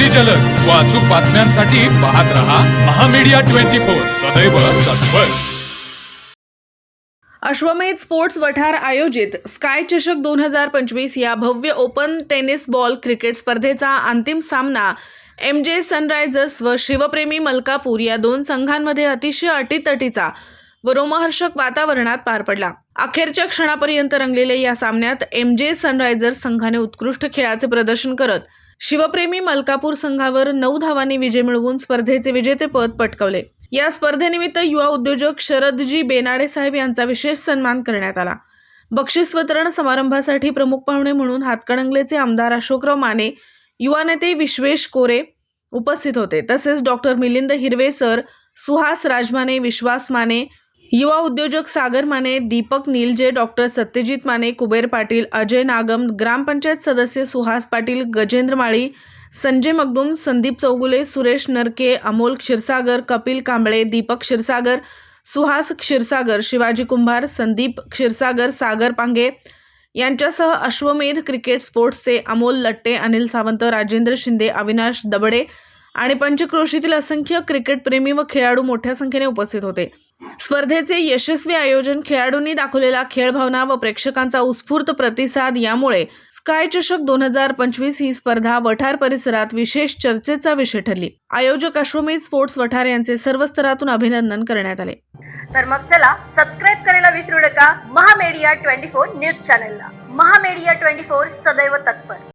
अतिजलद व अचूक बातम्यांसाठी पाहत रहा महामीडिया 24 सदैव तत्पर. अश्वमेध स्पोर्ट्स वठार आयोजित स्काय चषक 2025 या भव्य ओपन टेनिस बॉल क्रिकेट स्पर्धेचा अंतिम सामना MJ सनरायझर्स व शिवप्रेमी मलकापूर या दोन संघांमध्ये अतिशय अटीतटीचा व रोमहर्षक वातावरणात पार पडला. अखेरच्या क्षणापर्यंत रंगलेल्या या सामन्यात MJ सनरायझर्स संघाने उत्कृष्ट खेळाचे प्रदर्शन करत शिवप्रेमी मलकापूर संघावर 9 धावांनी विजय मिळवून स्पर्धेचे विजेतेपद पटकावले. या स्पर्धेनिमित्त युवा उद्योजक शरदजी बेनाडे साहेब यांचा विशेष सन्मान करण्यात आला. बक्षीस वितरण समारंभासाठी प्रमुख पाहुणे म्हणून हातकणंगलेचे आमदार अशोकराव माने, युवा नेते विश्वेश कोरे उपस्थित होते. तसेच डॉक्टर मिलिंद हिरवे सर, सुहास राजमाने, विश्वास माने, युवा उद्योजक सागर माने, दीपक नीलजे, डॉक्टर सत्यजित माने, कुबेर पाटील, अजय नागम, ग्रामपंचायत सदस्य सुहास पाटील, गजेंद्र माळी, संजय मगदूम, संदीप चौगुले, सुरेश नरके, अमोल क्षीरसागर, कपिल कांबळे, दीपक क्षीरसागर, सुहास क्षीरसागर, शिवाजी कुंभार, संदीप क्षीरसागर, सागर पांगे यांच्यासह अश्वमेध क्रिकेट स्पोर्ट्सचे अमोल लट्टे, अनिल सावंत, राजेंद्र शिंदे, अविनाश दबडे आणि पंचक्रोशीतील असंख्य क्रिकेटप्रेमी व खेळाडू मोठ्या संख्येने उपस्थित होते. स्पर्धेचे यशस्वी आयोजन, खेळाडूंनी दाखवलेला खेळभावना व प्रेक्षकांचा उत्स्फूर्त प्रतिसाद यामुळे स्काय चषक 2025 ही स्पर्धा वठार परिसरात विशेष चर्चेचा विषय ठरली. आयोजक अश्वमेध स्पोर्ट्स वठार यांचे सर्व स्तरातून अभिनंदन करण्यात आले. तर मग चला सबस्क्राईब करायला विसरू नका महामीडिया 24 न्यूज चॅनलला. महामीडिया 24 सदैव तत्पर.